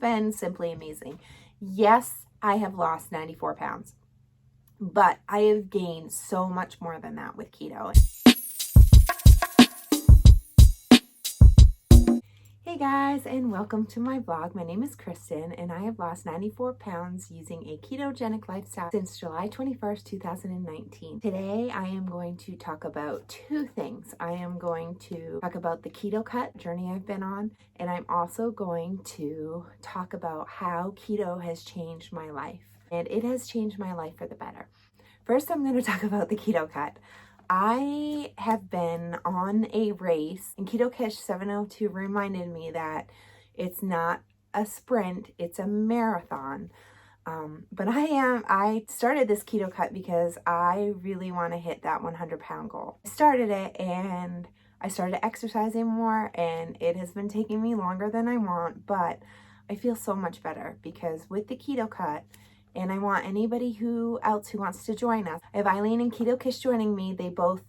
Been simply amazing. Yes, I have lost 94 pounds, but I have gained so much more than that with keto. Hey guys, and welcome to my vlog. My name is Kristen, and I have lost 94 pounds using a ketogenic lifestyle since July 21st, 2019. Today, I am going to talk about two things. I am going to talk about the keto cut journey I've been on, and I'm also going to talk about how keto has changed my life. And it has changed my life for the better. First, I'm going to talk about the keto cut. I have been on a race, and Keto Cut 702 reminded me that it's not a sprint, it's a marathon. But I started this keto cut because I really want to hit that 100-pound goal. I started it and I started exercising more, and it has been taking me longer than I want, but I feel so much better because with the keto cut, and I want anybody else who wants to join us. I have Eileen and Keto Kish joining me. They both,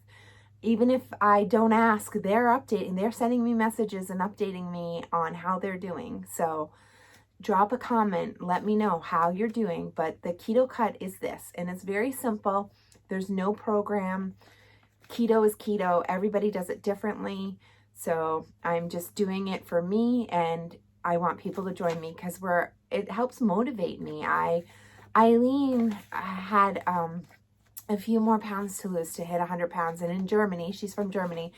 even if I don't ask, they're updating. They're sending me messages and updating me on how they're doing. So drop a comment. Let me know how you're doing. But the keto cut is this, and it's very simple. There's no program. Keto is keto. Everybody does it differently. So I'm just doing it for me, and I want people to join me because it helps motivate me. Eileen had a few more pounds to lose to hit 100 pounds. And in Germany, she's from Germany,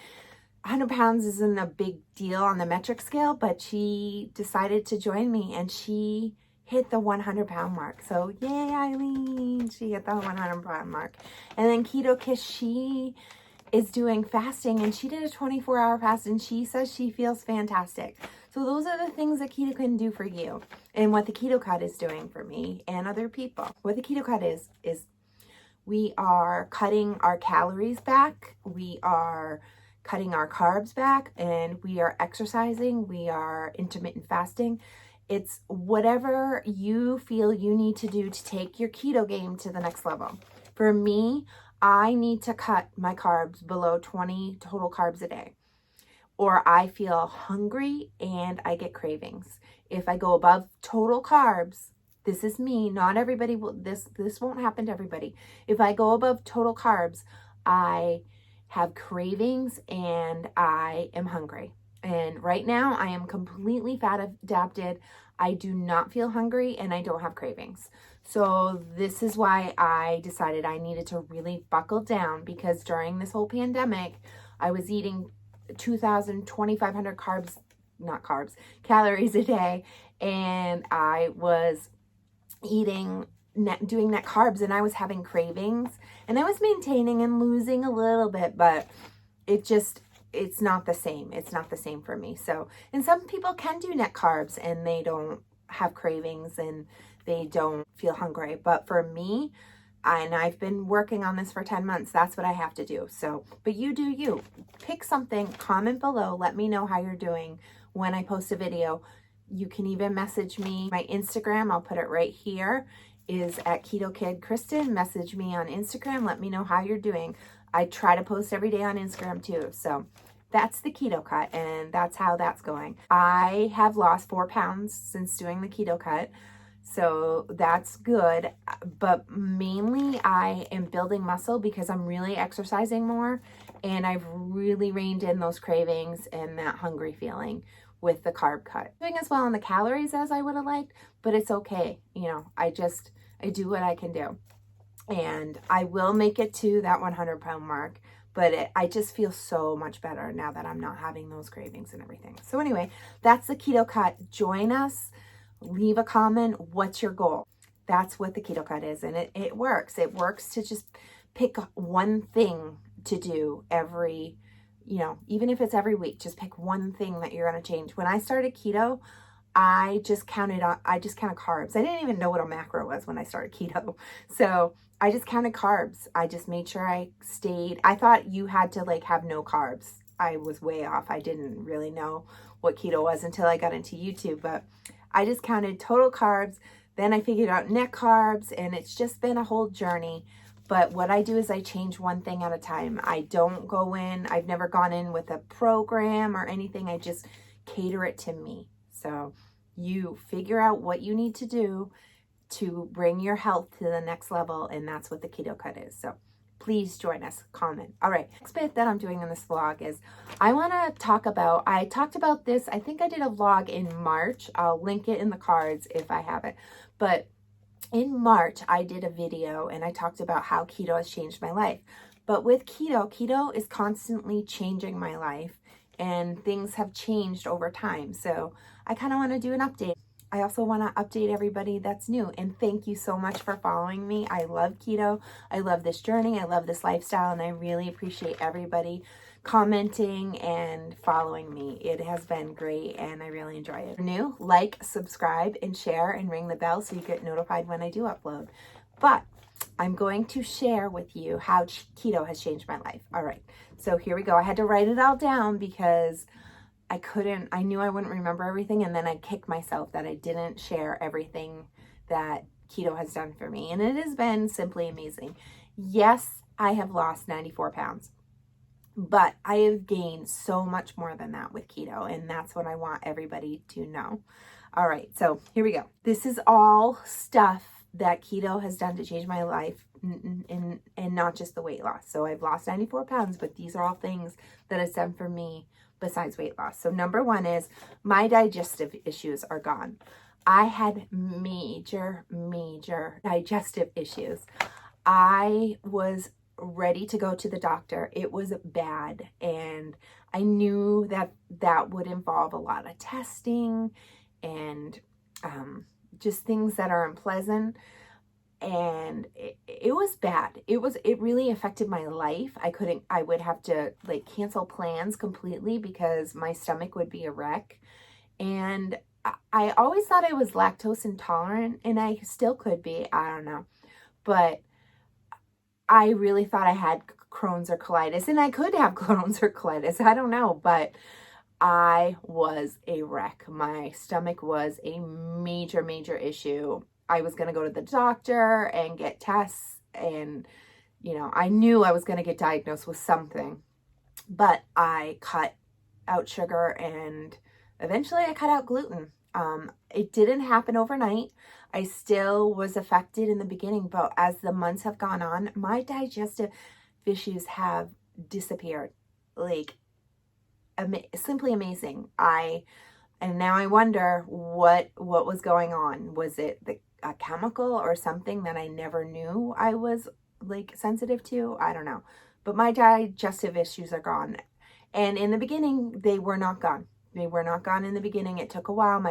100 pounds isn't a big deal on the metric scale, but she decided to join me and she hit the 100-pound mark. So yay, Eileen, she hit the 100-pound mark. And then Keto Kish, she is doing fasting, and she did a 24-hour fast, and she says she feels fantastic. So those are the things that keto can do for you, and what the keto cut is doing for me and other people. What the keto cut is we are cutting our calories back, we are cutting our carbs back, and we are exercising, we are intermittent fasting. It's whatever you feel you need to do to take your keto game to the next level. For me, I need to cut my carbs below 20 total carbs a day, or I feel hungry and I get cravings. If I go above total carbs, this is me, not everybody will, this won't happen to everybody. If I go above total carbs, I have cravings and I am hungry. And right now I am completely fat adapted. I do not feel hungry and I don't have cravings. So this is why I decided I needed to really buckle down, because during this whole pandemic, I was eating 2,500 calories a day. And I was doing net carbs, and I was having cravings, and I was maintaining and losing a little bit, but it's not the same. It's not the same for me. So, and some people can do net carbs and they don't have cravings and they don't feel hungry. But for me, and I've been working on this for 10 months, that's what I have to do. So, but you do you. Pick something, comment below, let me know how you're doing when I post a video. You can even message me. My Instagram, I'll put it right here, is at Keto Kid Kristen. Message me on Instagram, let me know how you're doing. I try to post every day on Instagram too. So that's the keto cut, and that's how that's going. I have lost 4 pounds since doing the keto cut. So that's good, but mainly I am building muscle because I'm really exercising more, and I've really reined in those cravings and that hungry feeling with the carb cut. Doing as well on the calories as I would have liked, but it's okay. You know, I do what I can do, and I will make it to that 100-pound mark. But I just feel so much better now that I'm not having those cravings and everything. So anyway, that's the keto cut. Join us. Leave a comment. What's your goal? That's what the keto cut is. And it works. It works to just pick one thing to do every, even if it's every week, just pick one thing that you're going to change. When I started keto, I just counted carbs. I didn't even know what a macro was when I started keto. So I just counted carbs. I just made sure I thought you had to have no carbs. I was way off. I didn't really know what keto was until I got into YouTube, but I just counted total carbs. Then I figured out net carbs, and it's just been a whole journey. But what I do is I change one thing at a time. I've never gone in with a program or anything. I just cater it to me. So You figure out what you need to do to bring your health to the next level, and that's what the Keto Cut is. So please join us, comment. All right, next bit that I'm doing in this vlog is I want to talk about, I talked about this, I think I did a vlog in March. I'll link it in the cards if I have it. But in March, I did a video and I talked about how keto has changed my life. But with keto is constantly changing my life, and things have changed over time. So I kind of want to do an update. I also want to update everybody that's new, and thank you so much for following me. I love keto. I love this journey. I love this lifestyle, and I really appreciate everybody commenting and following me. It has been great, and I really enjoy it. If you're new, like, subscribe, and share, and ring the bell so you get notified when I do upload. But I'm going to share with you how keto has changed my life. All right, so here we go. I had to write it all down because I knew I wouldn't remember everything, and then I kicked myself that I didn't share everything that keto has done for me. And it has been simply amazing. Yes, I have lost 94 pounds, but I have gained so much more than that with keto, and that's what I want everybody to know. All right, so here we go. This is all stuff that keto has done to change my life, and not just the weight loss. So I've lost 94 pounds, but these are all things that it's done for me besides weight loss. So number one is my digestive issues are gone. I had major digestive issues. I was ready to go to the doctor. It was bad, and I knew that would involve a lot of testing and just things that are unpleasant. And it was bad. It really affected my life. I would have to like cancel plans completely because my stomach would be a wreck. And I always thought I was lactose intolerant, and I still could be, I don't know. But I really thought I had Crohn's or colitis, and I could have Crohn's or colitis. I don't know, but I was a wreck. My stomach was a major issue. I was going to go to the doctor and get tests, and, I knew I was going to get diagnosed with something, but I cut out sugar, and eventually I cut out gluten. It didn't happen overnight. I still was affected in the beginning, but as the months have gone on, my digestive issues have disappeared. Like, simply amazing. And now I wonder what was going on. Was it a chemical or something that I never knew I was like sensitive to? I don't know. But my digestive issues are gone. And in the beginning, they were not gone. They were not gone in the beginning. It took a while.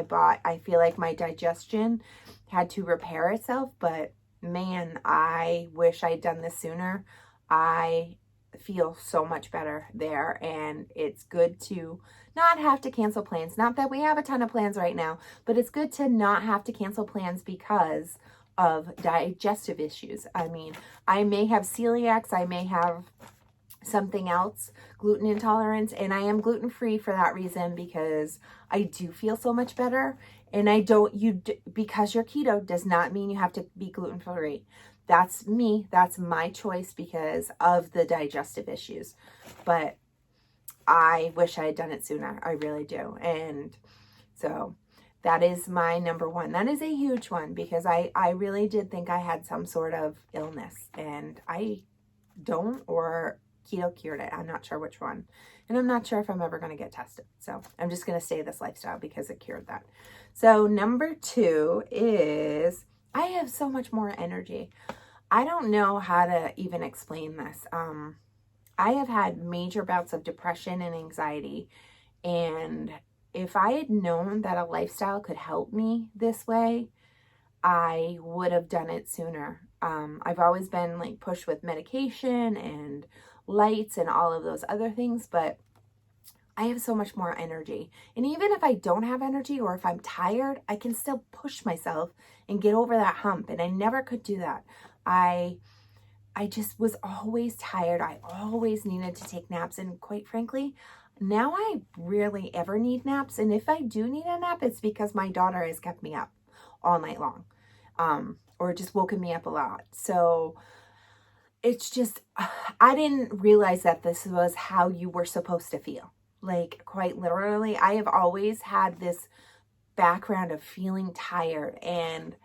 I feel like my digestion had to repair itself, but man, I wish I'd done this sooner. I feel so much better there, and it's good to not have to cancel plans. Not that we have a ton of plans right now, but it's good to not have to cancel plans because of digestive issues. I mean, I may have celiacs, I may have something else, gluten intolerance, and I am gluten-free for that reason, because I do feel so much better. And because you're keto does not mean you have to be gluten-free. That's me. That's my choice because of the digestive issues. But I wish I had done it sooner. I really do. And so that is my number one. That is a huge one because I really did think I had some sort of illness, and I don't, or keto cured it. I'm not sure which one. And I'm not sure if I'm ever going to get tested. So I'm just going to stay this lifestyle because it cured that. So number two is I have so much more energy. I don't know how to even explain this. I have had major bouts of depression and anxiety. And if I had known that a lifestyle could help me this way, I would have done it sooner. I've always been like pushed with medication and lights and all of those other things, but I have so much more energy. And even if I don't have energy or if I'm tired, I can still push myself and get over that hump. And I never could do that. I just was always tired. I always needed to take naps. And quite frankly, now I rarely ever need naps. And if I do need a nap, it's because my daughter has kept me up all night long, or just woken me up a lot. So it's just, I didn't realize that this was how you were supposed to feel. Like, quite literally, I have always had this background of feeling tired, and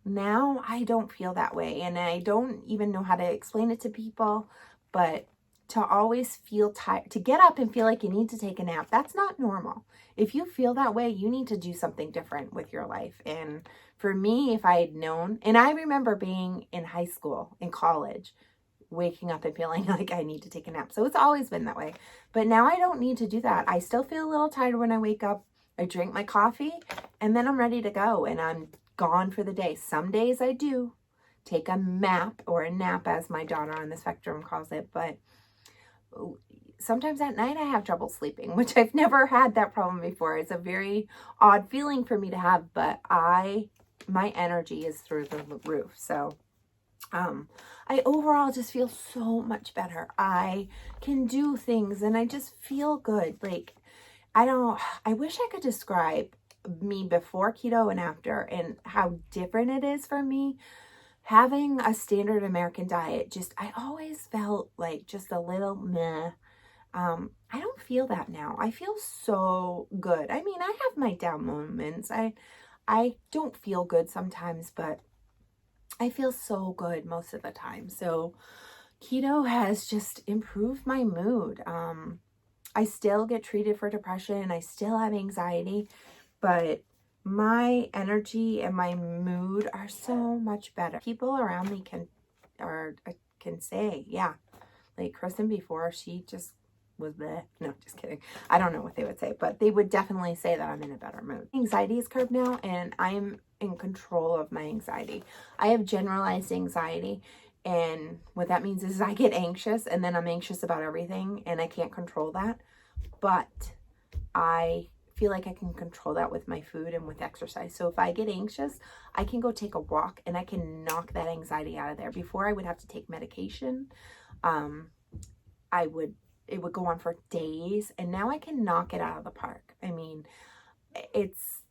now I don't feel that way, and I don't even know how to explain it to people, but to always feel tired, to get up and feel like you need to take a nap, that's not normal. If you feel that way, you need to do something different with your life. And for me, if I had known, and I remember being in high school, in college, waking up and feeling like I need to take a nap. So it's always been that way. But now I don't need to do that. I still feel a little tired when I wake up. I drink my coffee and then I'm ready to go and I'm gone for the day. Some days I do take a map, or a nap as my daughter on the spectrum calls it, but sometimes at night I have trouble sleeping, which I've never had that problem before. It's a very odd feeling for me to have, but my energy is through the roof. So I overall just feel so much better. I can do things and I just feel good. Like, I wish I could describe me before keto and after, and how different it is for me. Having a standard American diet, I always felt like just a little meh. I don't feel that now. I feel so good. I mean, I have my down moments. I don't feel good sometimes, but I feel so good most of the time. So keto has just improved my mood. I still get treated for depression. I still have anxiety, but my energy and my mood are so much better. People around me can say, yeah, like Kristen before, she just was bleh. No, just kidding. I don't know what they would say, but they would definitely say that I'm in a better mood. Anxiety is curbed now, and I'm in control of my anxiety. I have generalized anxiety, and what that means is I get anxious, and then I'm anxious about everything, and I can't control that. But I feel like I can control that with my food and with exercise. So if I get anxious, I can go take a walk and I can knock that anxiety out of there. Before, I would have to take medication. It would go on for days, and now I can knock it out of the park. I mean, it's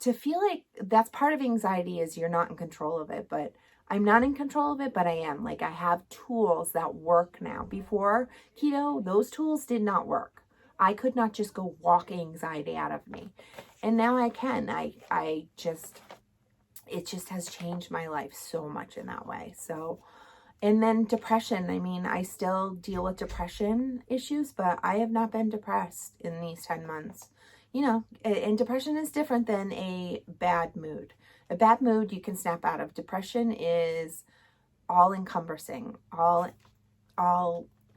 to feel like that's part of anxiety, is you're not in control of it, but I'm not in control of it, but I am. Like, I have tools that work now. Before keto, those tools did not work. I could not just go walk anxiety out of me. And now I can. It just has changed my life so much in that way. So, and then depression. I mean, I still deal with depression issues, but I have not been depressed in these 10 months. You know, and depression is different than a bad mood. A bad mood you can snap out of. Depression is all encompassing, all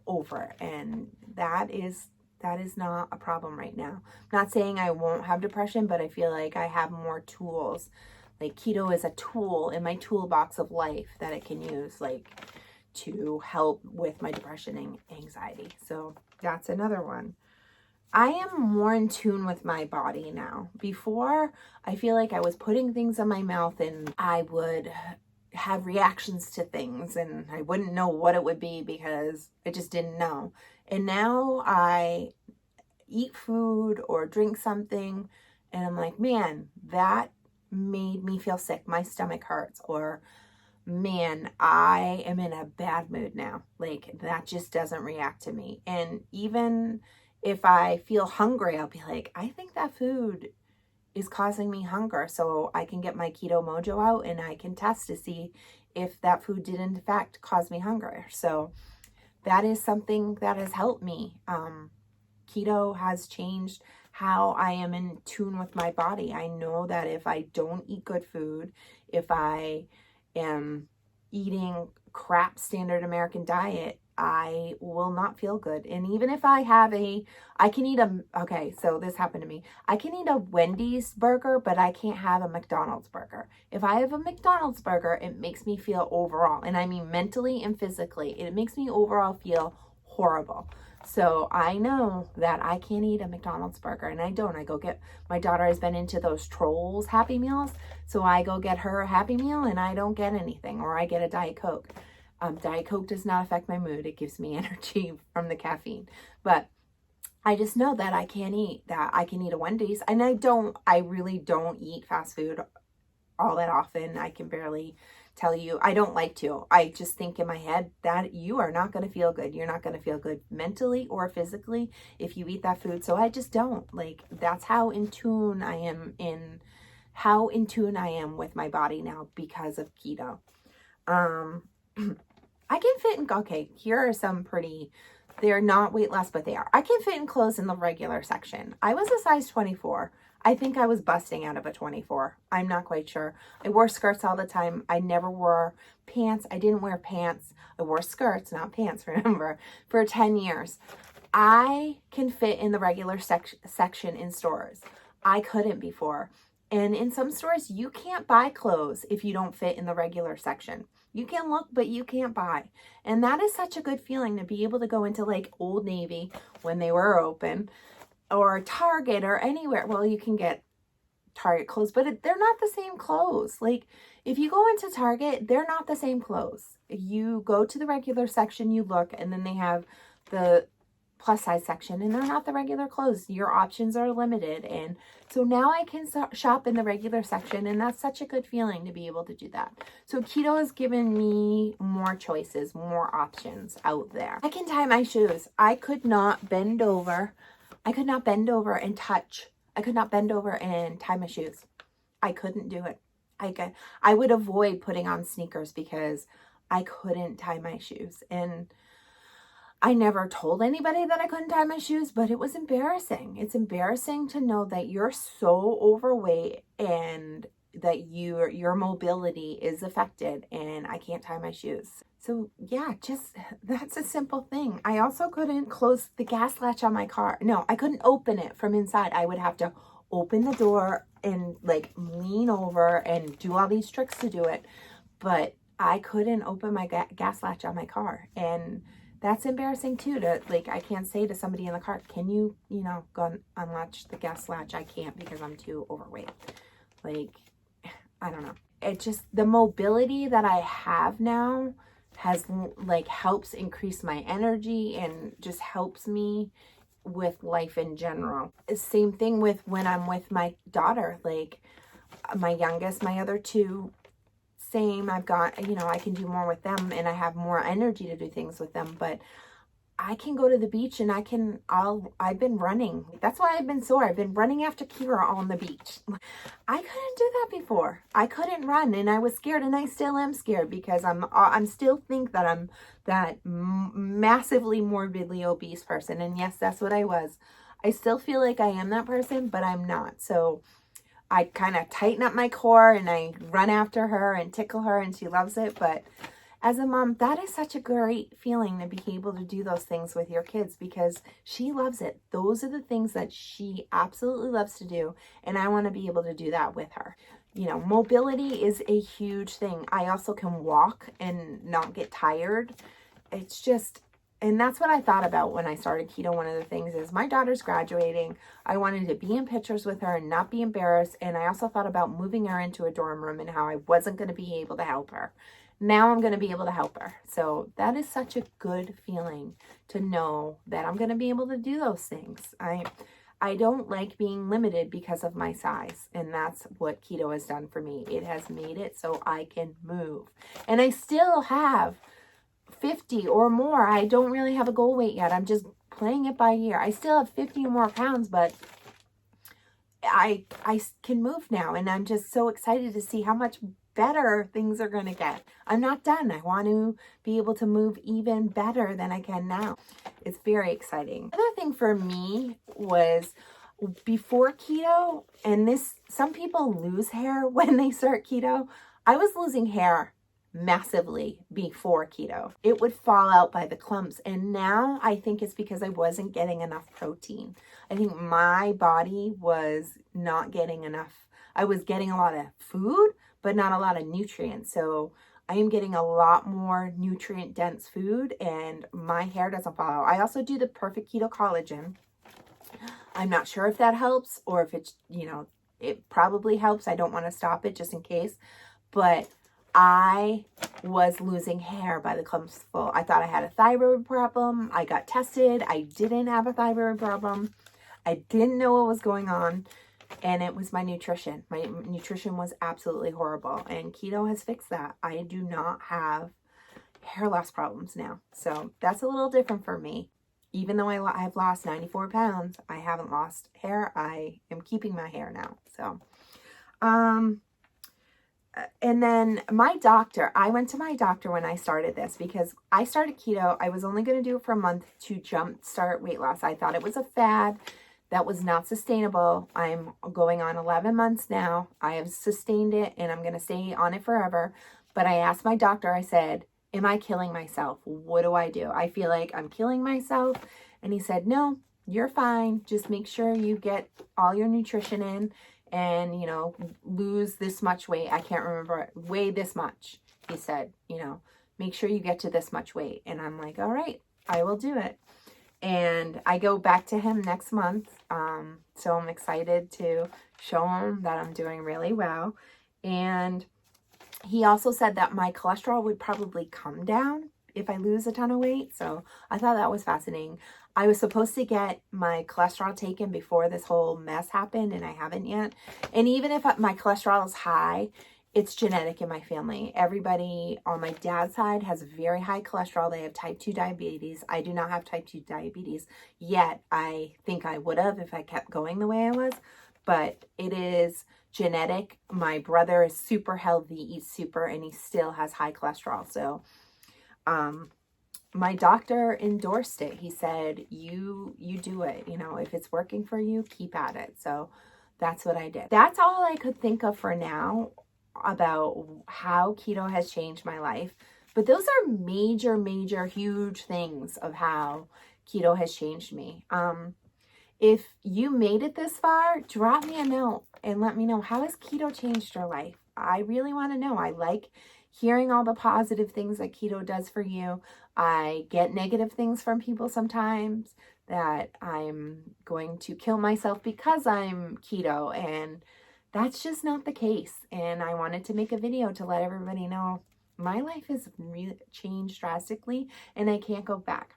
over. And that is not a problem right now. I'm not saying I won't have depression, but I feel like I have more tools. Like, keto is a tool in my toolbox of life that I can use, like, to help with my depression and anxiety. So that's another one. I am more in tune with my body now. Before, I feel like I was putting things in my mouth and I would have reactions to things and I wouldn't know what it would be because I just didn't know. And now I eat food or drink something and I'm like, man, that made me feel sick. My stomach hurts. Or, man, I am in a bad mood now. Like, that just doesn't react to me. And even if I feel hungry, I'll be like, I think that food is causing me hunger. So I can get my keto mojo out and I can test to see if that food did in fact cause me hunger. So that is something that has helped me. Keto has changed how I am in tune with my body. I know that if I don't eat good food, if I am eating crap standard American diet, I will not feel good. And even if I can eat okay, so this happened to me. I can eat a Wendy's burger, but I can't have a McDonald's burger. If I have a McDonald's burger, it makes me feel overall, and I mean mentally and physically, it makes me overall feel horrible. So I know that I can't eat a McDonald's burger, and I don't. I go get, my daughter has been into those Trolls Happy Meals, so I go get her a Happy Meal and I don't get anything, or I get a Diet Coke. Diet Coke does not affect my mood. It gives me energy from the caffeine. But I just know that I can't eat that. I can eat a Wendy's, and I really don't eat fast food all that often. I can barely tell you. I don't like to. I just think in my head that you are not going to feel good. You're not going to feel good mentally or physically if you eat that food. So I just don't. Like, that's how in tune I am with my body now because of keto. I can fit in, okay, here are some pretty, they're not weight loss, but they are. I can fit in clothes in the regular section. I was a size 24. I think I was busting out of a 24. I'm not quite sure. I wore skirts all the time. I never wore pants. I didn't wear pants. I wore skirts, not pants, remember, for 10 years. I can fit in the regular section in stores. I couldn't before. And in some stores, you can't buy clothes if you don't fit in the regular section. You can look, but you can't buy. And that is such a good feeling to be able to go into like Old Navy when they were open, or Target or anywhere. Well, you can get Target clothes, but they're not the same clothes. Like, if you go into Target, they're not the same clothes. You go to the regular section, you look, and then they have the plus size section, and they're not the regular clothes. Your options are limited. And so now I can shop in the regular section, and that's such a good feeling to be able to do that. So keto has given me more choices, more options out there. I can tie my shoes. I could not bend over and touch. I could not bend over and tie my shoes. I couldn't do it. I would avoid putting on sneakers because I couldn't tie my shoes. And I never told anybody that I couldn't tie my shoes, but it was embarrassing. It's embarrassing to know that you're so overweight and that your mobility is affected and I can't tie my shoes. So yeah, just that's a simple thing. I also couldn't close the gas latch on my car. No, I couldn't open it from inside. I would have to open the door and like lean over and do all these tricks to do it. But I couldn't open my gas latch on my car. And that's embarrassing too, to like, I can't say to somebody in the car, can you, go unlatch the gas latch? I can't because I'm too overweight. Like, I don't know. It just, the mobility that I have now has like helps increase my energy and just helps me with life in general. Same thing with when I'm with my daughter, like my youngest, my other two, same. I've got, I can do more with them and I have more energy to do things with them, but I can go to the beach and I've been running. That's why I've been sore. I've been running after Kira on the beach. I couldn't do that before. I couldn't run and I was scared, and I still am scared because I'm still think that I'm that massively morbidly obese person. And yes, that's what I was. I still feel like I am that person, but I'm not. So I kind of tighten up my core and I run after her and tickle her and she loves it. But as a mom, that is such a great feeling to be able to do those things with your kids because she loves it. Those are the things that she absolutely loves to do. And I want to be able to do that with her. Mobility is a huge thing. I also can walk and not get tired. It's just, and that's what I thought about when I started keto. One of the things is my daughter's graduating. I wanted to be in pictures with her and not be embarrassed. And I also thought about moving her into a dorm room and how I wasn't going to be able to help her. Now I'm going to be able to help her. So that is such a good feeling to know that I'm going to be able to do those things. I don't like being limited because of my size. And that's what keto has done for me. It has made it so I can move. And I still have 50 or more. I don't really have a goal weight yet. I'm just playing it by ear. I still have 50 more pounds, but I can move now. And I'm just so excited to see how much better things are going to get. I'm not done. I want to be able to move even better than I can now. It's very exciting. Another thing for me was before keto, and some people lose hair when they start keto. I was losing hair massively before keto. It would fall out by the clumps. And now I think it's because I wasn't getting enough protein. I think my body was not getting enough. I was getting a lot of food, but not a lot of nutrients. So I am getting a lot more nutrient dense food and my hair doesn't fall out. I also do the Perfect Keto Collagen. I'm not sure if that helps or if it's, it probably helps. I don't want to stop it just in case, but I was losing hair by the clumps full. I thought I had a thyroid problem. I got tested. I didn't have a thyroid problem. I didn't know what was going on. and it was my nutrition. My nutrition was absolutely horrible, and keto has fixed that. I do not have hair loss problems now. So that's a little different for me. Even though I've lost 94 pounds, I haven't lost hair. I am keeping my hair now. So, and then my doctor, I went to my doctor when I started this because I started keto. I was only going to do it for a month to jumpstart weight loss. I thought it was a fad that was not sustainable. I'm going on 11 months now. I have sustained it and I'm going to stay on it forever. But I asked my doctor, I said, am I killing myself? What do? I feel like I'm killing myself. And he said, no, you're fine. Just make sure you get all your nutrition in and, you know, lose this much weight. I can't remember, weigh this much. He said, you know, make sure you get to this much weight. And I'm like, all right, I will do it. And I go back to him next month. So I'm excited to show him that I'm doing really well. And he also said that my cholesterol would probably come down if I lose a ton of weight. So I thought that was fascinating. I was supposed to get my cholesterol taken before this whole mess happened, and I haven't yet. And even if my cholesterol is high, it's genetic in my family. Everybody on my dad's side has very high cholesterol. They have type 2 diabetes. I do not have type 2 diabetes yet. I think I would have if I kept going the way I was, but it is genetic. My brother is super healthy, eats super, and he still has high cholesterol. So my doctor endorsed it. He said, you do it. You know, if it's working for you, keep at it. So that's what I did. That's all I could think of for now about how keto has changed my life. But those are major, huge things of how keto has changed me. If you made it this far, drop me a note and let me know, how has keto changed your life? I really want to know. I like hearing all the positive things that keto does for you. I get negative things from people sometimes, that I'm going to kill myself because I'm keto, and that's just not the case. And I wanted to make a video to let everybody know my life has really changed drastically and I can't go back.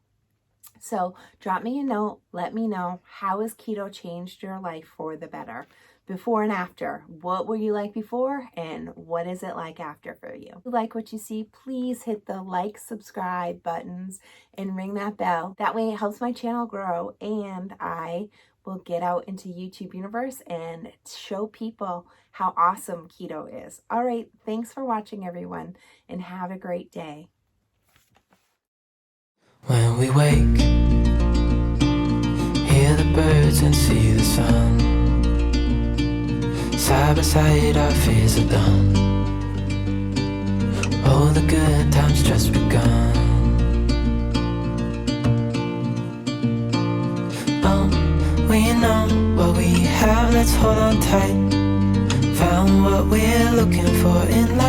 So drop me a note, let me know, how has keto changed your life for the better? Before and after. What were you like before and what is it like after for you? If you like what you see, please hit the like, subscribe buttons and ring that bell. That way it helps my channel grow, and I will get out into YouTube universe and show people how awesome keto is. All right, thanks for watching, everyone, and have a great day. When we wake, hear the birds and see the sun. Side by side our fears are done. All the good times just begun. Oh, we know what we have, let's hold on tight. Found what we're looking for in life.